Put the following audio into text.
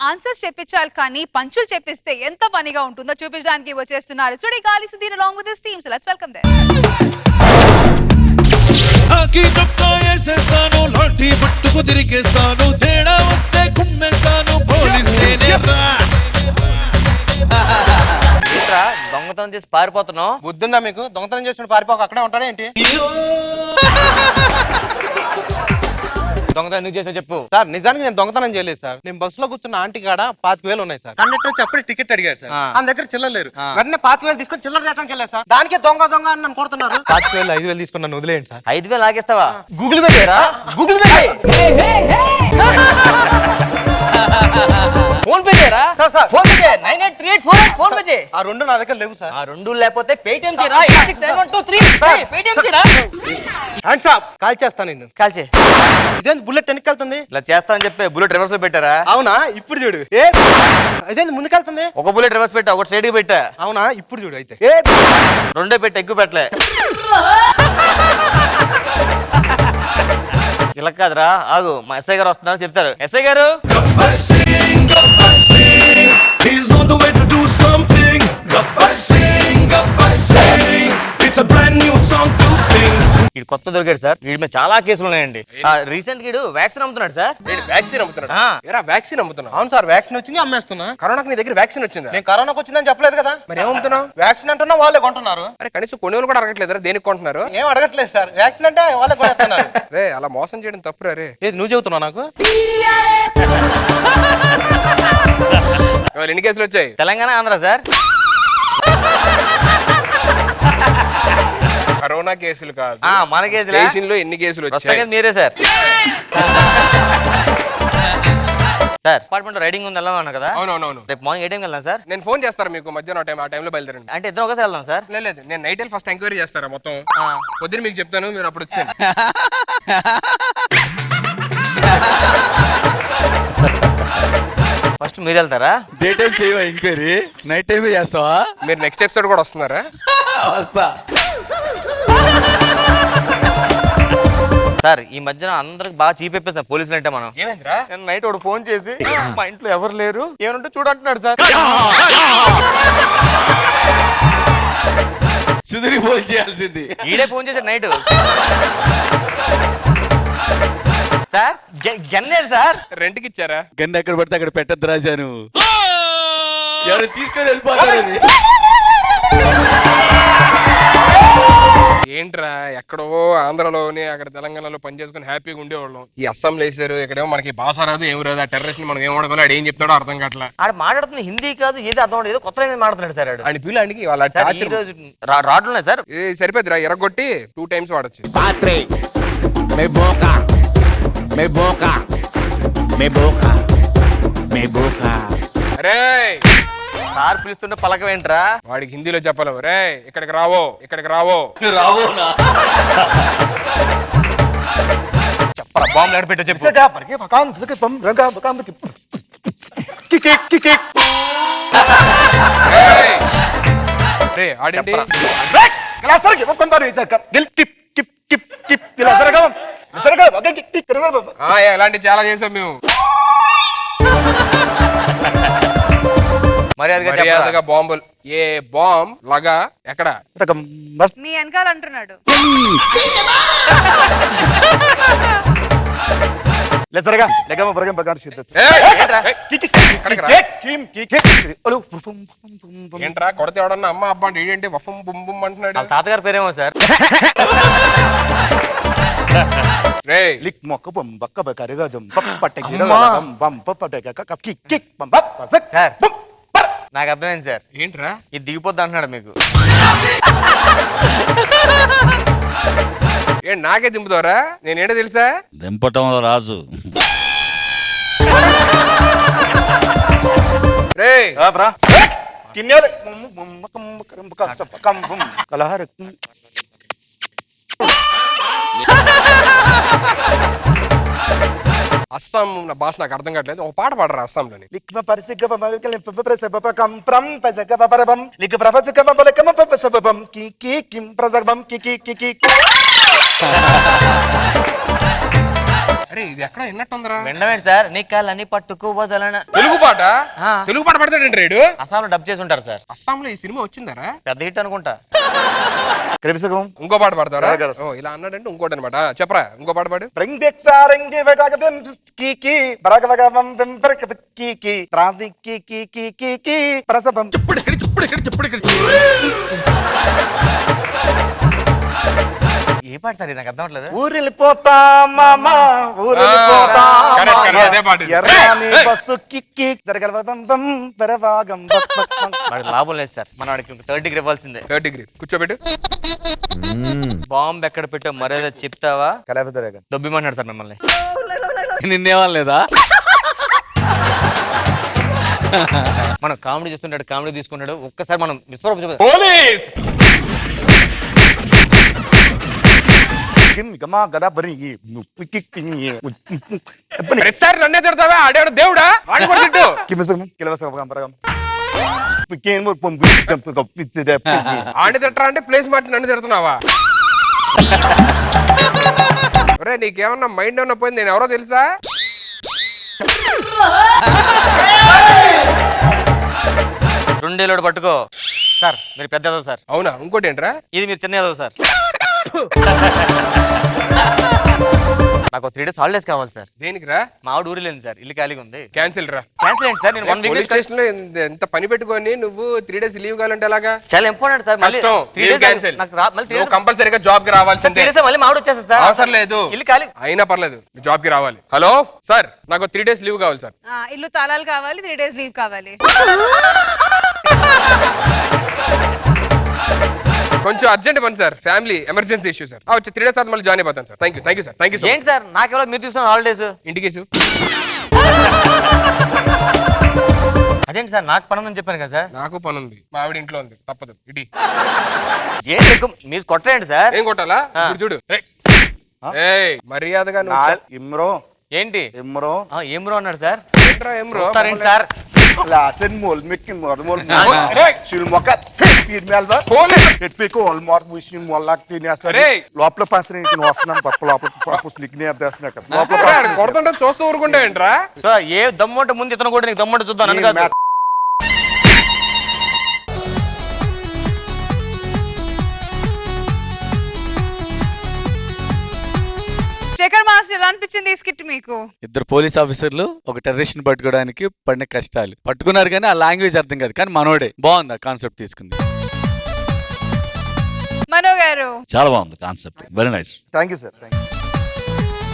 Answers చెప్పించాలి కానీ పంచులు చెప్పిస్తే ఎంత ఫనీగా ఉంటుందో చూపించడానికి వచ్చేస్తున్నారు చూడి గాలి Sudheer along with his team. So let's welcome them. ఆకి చొక్కా వేసేస్తాను లాఠీ పట్టుకు తిరిగేస్తాను తేడా వస్తే కుమ్మేస్తాను పోలీస్ నేనేరా ఏంట్రా దొంగతనం చేసి పారిపోతున్నావు? బుద్ధుందా మీకు? దొంగతనం చేసిన పారిపోక అక్కడే ఉంటాడా ఏంటి? దొంగతనం ఎందుకు చేసావు చెప్పు. సార్ నిజానికి నేను దొంగతనం చేయలేదు సార్. నేను బస్సులో కూర్చున్న ఆంటీ కాడ 5,000 ఉన్నాయి సార్. కండక్టర్ వచ్చి అప్పుడే టికెట్ అడిగారు సార్. ఆ దగ్గర చిల్లర లేరు. వెంటనే 5,000 తీసుకొని చిల్లర చేయడానికి వెళ్ళారు సార్. దానికే దొంగ దొంగ అని నన్ను కొడుతున్నారు. 5,000 5,000 తీసుకుని నన్ను వదిలేయండి సార్. 5,000 లాగేస్తావా? గూగుల్ పే చేయరా? గూగుల్ పే ఫోన్ పే చేయరా? ఫోన్ పే చేయ 983848 ఫోన్ పే చేయ. ఆ రెండు నా దగ్గర లేవు సార్. ఆ రెండు లేకపోతే పేటిఎం చేయరా? 869123 పేటిఎం చేయరా? Hands up. కాల్ చేస్తాను నిన్ను. కాల్ చేయి. ఇదేంటి బుల్లెట్ వెనక్కి ఇలా చేస్తా అని చెప్పి బుల్లెట్ రివర్స్ లో పెట్టారా? అవునా? ఇప్పుడు చూడు. ఇదేంటి ముందుకెళ్తుంది? ఒక బుల్లెట్ రివర్స్ పెట్టా, ఒకటి సైడ్ కి పెట్టా. అవునా? ఇప్పుడు చూడు. అయితే రెండే పెట్టి ఎక్కువ పెట్టలే. ఇలా కాదురా, ఆగు, మా ఎస్ఐ గారు వస్తున్నారు, చెప్తారు. ఎస్ఐ గారు He's on the way to do something. Gabbar sing. It's a brand new song to sing. వీడు కొత్త దొరికాడు సార్. వీడి మీద చాలా కేసులు ఉన్నాయండి. రీసెంట్ వీడు వ్యాక్సిన్ అమ్ముతున్నాడు సార్. వ్యాక్సిన్ అమ్ముతున్నాడు? ఏరా వ్యాక్సిన్ అమ్ముతున్నావు? అవును సార్, వ్యాక్సిన్ వచ్చింది అమ్మేస్తున్నా. కరోనాకి నీ దగ్గర వ్యాక్సిన్ వచ్చిందా? నేను కరోనాకి వచ్చిందని చెప్పలేదు కదా. మరి ఏమమ్ముతున్నావు? వ్యాక్సిన్ అంటున్నా వాళ్ళే కొంటున్నారు. అరే కనీసం కొనుగోలు కూడా అడగట్లేదురా, దేనికి కొంటున్నారు? ఏం అడగట్లేదు సార్, వ్యాక్సిన్ అంటే వాళ్ళే కొనేస్తున్నారు. రే అలా మోసం చేయడం తప్పురా రే. ఏది నువ్వు చెబుతున్నావు నాకు? ఎన్ని కేసులు వచ్చాయి? తెలంగాణ, ఆంధ్ర సార్. కరోనా కేసులు కాదు, మన కేసులు. స్టేషన్ లో ఎన్ని కేసులు వచ్చాయి? మీరే సార్. సార్ అపార్ట్మెంట్ రైడింగ్ ఉంది, వెళ్దాం అన్నా కదా. అవునవును. రేపు మార్నింగ్ ఏ టైంకి వెళ్దాం సార్? నేను ఫోన్ చేస్తాను మీకు మధ్యాహ్నం టైం, ఆ టైంలో బయలుదేరండి. అంటే ఇద్దరం ఒకసారి వెళ్దాం సార్? లేదు, నేను నైట్ ఫస్ట్ ఎంక్వైరీ చేస్తారా మొత్తం. పొద్దున్న మీకు చెప్తాను, మీరు అప్పుడు వచ్చాను. ఫస్ట్ మీరు వెళ్తారా? డే టైం చేయవా ఎంక్వైరీ? నైట్ టైమే చేస్తావా? మీరు నెక్స్ట్ ఎపిసోడ్ కూడా వస్తున్నారా? వస్తా సార్. ఈ మధ్యన అందరికి బాగా చీప్ అయిపోయి సార్ పోలీసులు అంటే. మనం ఏమైందిరా? నేను నైట్ ఒకడు ఫోన్ చేసి మా ఇంట్లో ఎవరు లేరు, ఏమంటే చూడంటున్నాడు సార్. సుధీర్ ఫోన్ చేయాల్సింది. ఈడే ఫోన్ చేశాడు నైట్. Sir గన్లేదు sir. రెంట్కి ఇచ్చారా? గన్ను ఎక్కడ పడితే అక్కడ పెట్టద్దు రాజాను. ఎవరు తీసుకొని వెళ్ళిపోతారు. ఏంట్రా ఎక్కడో ఆంధ్రలోని అక్కడ తెలంగాణలో పని చేసుకుని హ్యాపీగా ఉండేవాళ్ళం. ఈ అస్సాంలో వేసారు, ఇక్కడేమో మనకి భాష రాదు, ఏం రాదు. ఆ టెర్రరిస్ట్ మనం ఏం వాడుకోవాలి, ఆడు ఏం చెప్తాడో అర్థం కావట్లా. ఆడ మాట్లాడుతున్న హిందీ కాదు, ఏది అర్థం ఏదో కొత్త మాట్లాడుతున్నాడు సార్. అని పిల్లానికి వాళ్ళ ఈ రోజు రాడ్లు ఉన్నాయి సార్. సరిపోద్దిరా, ఎరగొట్టి 2 times వాడచ్చు. అరే సార్ పిలుస్తుంటే పలకమేంట్రా? వాడికి హిందీలో చెప్పాలి. రే ఇక్కడికి రావో, ఇక్కడికి రావో. చెప్పరా, బాంబు ఎక్కడ పెట్టో చెప్పు. రే ఆడేంటి? ఇలాంటి చాలా చేసాం మేము. మర్యాదగా బాంబులు. ఏ బాంబ్ లగా ఎక్కడ? మీ వెనకాల అంటున్నాడు. ఏంట్రా కొడితే ఎవడన్నా అమ్మ అబ్బా అంటే ఏంటి వఫం బుమ్ బుమ్ అంటున్నాడు? తాతగారి పేరేమో సార్. సార్ నాకు అర్థమైంది సార్. ఏంట్రా ఇది దిగిపోద్ది అంటున్నాడు మీకు. ఏంటి నాకే దింపుతావరా? నేనేంటో తెలుసా? దింపటంలో రాజు. రే అస్సాం భాష నాకు అర్థం కావట్లేదు. ఒక పాట పాడరా అస్సాంలోని. అరే ఇది ఎక్కడ విన్నట్టుందిరా. వినడమేంటి సార్, నీ కాళ్ళని పట్టుకు వదలన. తెలుగు పాట ఆ. తెలుగు పాట పడతాడండి రేడు. అస్సాంలో డబ్ చేసి ఉంటారు సార్, అస్సాంలో ఈ సినిమా వచ్చిందరా? పెద్ద హిట్ అనుకుంటా. ఇంకో పాట పాడతారా? ఓ ఇలా అన్నాడంటే ఇంకోటి అనమాట. చెప్పరా ఇంకో పాట పాడు. ఏ పాట సార్ ఇది, నాకు అర్థం అవట్లేదు. ఊరిపోతా మామా ఊరిపోతా correct, correct, అదే పాట ఇది. ఎర్రాని బస్సు కిక్కి జరగలబం పెరవాగం వాడికి లాభం లేదు సార్, మన వాడికి 3rd డిగ్రీ ఇవ్వాల్సిందే. 3rd degree కూర్చోబెట్టు. బాంబు ఎక్కడ పెట్టో మరేదో చెప్తావా? కలపదరేగా దొబ్బిమన్నాడు సార్ మిమ్మల్ని. నిన్నేవాళ్ళు లేదా? మనం కామెడీ చేస్తుంటాడు, కామెడీ తీసుకుంటాడు. ఒక్కసారి మనం విశ్వరూపం పోలీస్ ప్రతిసారి నన్నే తిడతావా? ఆడాడు దేవుడా వాడి కూడా తిట్టు. ఆడి తిట్టరా అంటే ప్లేస్ మార్చి నన్ను తిడుతున్నావా? ఒరే నీకేమన్నా మైండ్ ఏమన్నా పోయింది, నేను ఎవరో తెలుసా? రెండేళ్ళు పట్టుకో సార్, మీరు పెద్ద ఎదవ సార్. అవునా? ఇంకోటి ఏంట్రా? ఇది మీరు చిన్న ఎదవ సార్. నాకు 3 days హాలిడేస్ కావాలి సార్. దేనికిరా? మా ఆవిడ ఊరి లేదు సార్, ఇల్లు ఖాళీగా ఉంది. క్యాన్సిల్ రా. క్యాన్సిల్ ఏంటి సార్, నేను 1 పోలీస్ week స్టేషన్ లో ఎంత పని పెట్టుకొని నువ్వు 3 days లీవ్ కావాలంటే ఎలాగా? చాలా ఇంపార్టెంట్ సార్. మళ్ళీ కష్టం. 3 days క్యాన్సిల్. నాకు మళ్ళీ 3 నువ్వు days కంపల్సరీగా జాబ్ కి రావాల్సిందే. 3 days మళ్ళీ మా ఆవిడ వచ్చేస్తా సార్. అవసరం లేదు, ఇల్లు ఖాళీ. అయినా పర్లేదు, జాబ్ కి రావాలి. హలో సార్, నాకు 3 days లీవ్ కావాలి సార్. ఇల్లు తాళాలు కావాలి, 3 days లీవ్ కావాలి. కొంచెం అర్జెంట్ పని sir, family emergency issue sir. వచ్చి 3 days తర్వాత మళ్ళీ జాయిన్ అయిపోతాను sir. Thank you sir, thank you ఏంటి సార్, నాకెవరో మీరు తీసుకున్న హాలిడేస్ ఇంటికి. అదేంటి సార్, నాకు పని ఉందని చెప్పాను కదా సార్. నాకు పని ఉంది, మా ఆవిడ ఇంట్లో ఉంది, తప్పదు. ఇటీ ఏంటి ఎక్కువ మీరు కొట్టండి సార్. ఏం కొట్టాలా? ఇప్పుడు చూడు. ఏయ్ మర్యాదగా నువ్వు ఇమ్రో ఏంటి ఇమ్రో ఏం బ్రో అన్నాడు సార్. ఏంట్రా ఏం రో? చూస్తారేంటి sir? Lassen mål mycket mål mål. Skulle mocka tid med alva. Ett pico all mort wishing mål lagt in jag sa. Loppla passar inte någonstans på loppla på slickne där snacka. Loppla కొడుతుంటే చూస్తూ ఊరుకుంటా ఏంట్రా? So ఏ దమ్ముంటే ముందు ఇతను కూడా నీకు దమ్ముంటే చూద్దాం అని కాదు. శేఖర్ మాస్టర్ ఎలా అనిపించింది ఈ స్కిట్ మీకు? 2 పోలీస్ ఆఫీసర్లు ఒక టెర్రరిస్ట్ పట్టుకోవడానికి పడిన కష్టాలు. పట్టుకున్నారు కానీ ఆ లాంగ్వేజ్ అర్థం కాదు, కానీ మనోడే బాగుంది ఆ కాన్సెప్ట్ తీసుకుంది. మనో గారు చాలా బాగుంది concept, very nice. Thank you sir. Thank you.